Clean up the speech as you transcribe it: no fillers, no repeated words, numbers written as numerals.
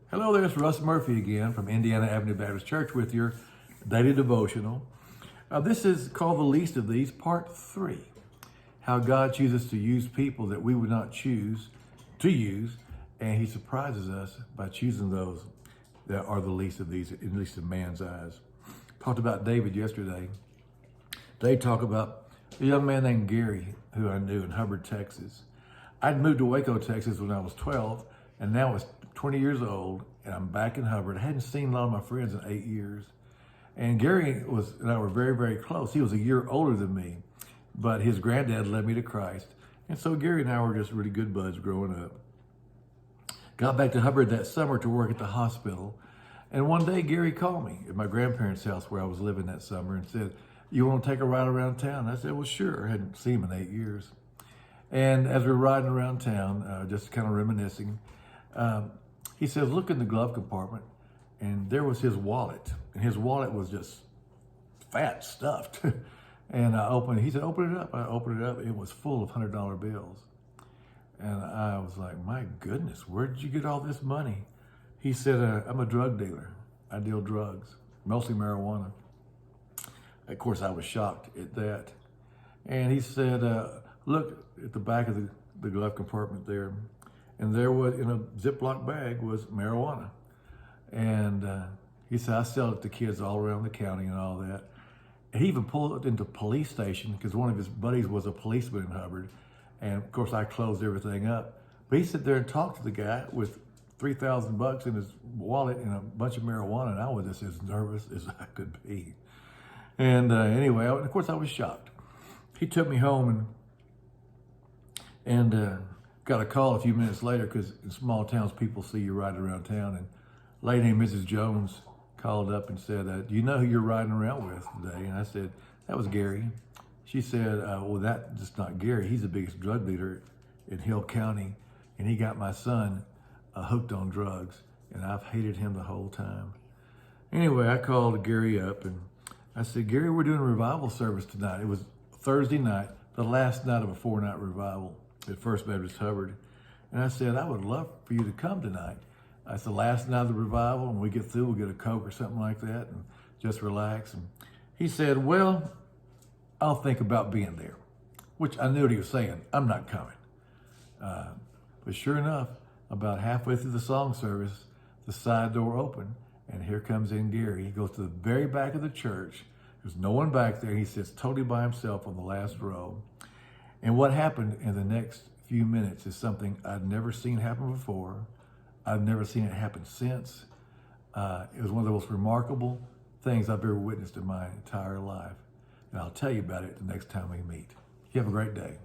Hello there, it's Russ Murphy again from Indiana Avenue Baptist Church with your daily devotional. This is called The Least of These, Part 3. How God chooses to use people that we would not choose to use, and He surprises us by choosing those that are the least of these, at least in man's eyes. Talked about David yesterday. Today talk about a young man named Gary, who I knew in Hubbard, Texas. I'd moved to Waco, Texas when I was 12, and now it's 20 years old, and I'm back in Hubbard. I hadn't seen a lot of my friends in 8 years. And Gary and I were very, very close. He was a year older than me, but his granddad led me to Christ. And so Gary and I were just really good buds growing up. Got back to Hubbard that summer to work at the hospital. And one day Gary called me at my grandparents' house where I was living that summer and said, "You want to take a ride around town?" I said, "Well, sure." I hadn't seen him in 8 years. And as we were riding around town, just kind of reminiscing, he says, "Look in the glove compartment." And there was his wallet. And his wallet was just fat, stuffed. And he said, "Open it up." I opened it up. It was full of $100 bills. And I was like, "My goodness, where did you get all this money?" He said, "I'm a drug dealer. I deal drugs, mostly marijuana." Of course, I was shocked at that. And he said, "Look at the back of the glove compartment there." And there was, in a Ziploc bag, was marijuana. And he said, "I sell it to kids all around the county and all that." And he even pulled it into police station because one of his buddies was a policeman in Hubbard. And of course, I closed everything up. But he sat there and talked to the guy with $3,000 in his wallet and a bunch of marijuana. And I was just as nervous as I could be. And anyway, of course, I was shocked. He took me home and got a call a few minutes later because in small towns, people see you riding around town. And a lady named Mrs. Jones called up and said, "Do you know who you're riding around with today?" And I said, "That was Gary." She said, "Well, that's just not Gary. He's the biggest drug dealer in Hill County, and he got my son hooked on drugs, and I've hated him the whole time." Anyway, I called Gary up, and I said, "Gary, we're doing a revival service tonight." It was Thursday night, the last night of a 4-night revival at First Baptist Hubbard. And I said, "I would love for you to come tonight. It's the last night of the revival, and when we get through, we'll get a Coke or something like that and just relax." And he said, "Well, I'll think about being there," which I knew what he was saying. I'm not coming. But sure enough, about halfway through the song service, the side door opened, and here comes in Gary. He goes to the very back of the church. There's no one back there. He sits totally by himself on the last row. And what happened in the next few minutes is something I'd never seen happen before. I've never seen it happen since. It was one of the most remarkable things I've ever witnessed in my entire life. And I'll tell you about it the next time we meet. You have a great day.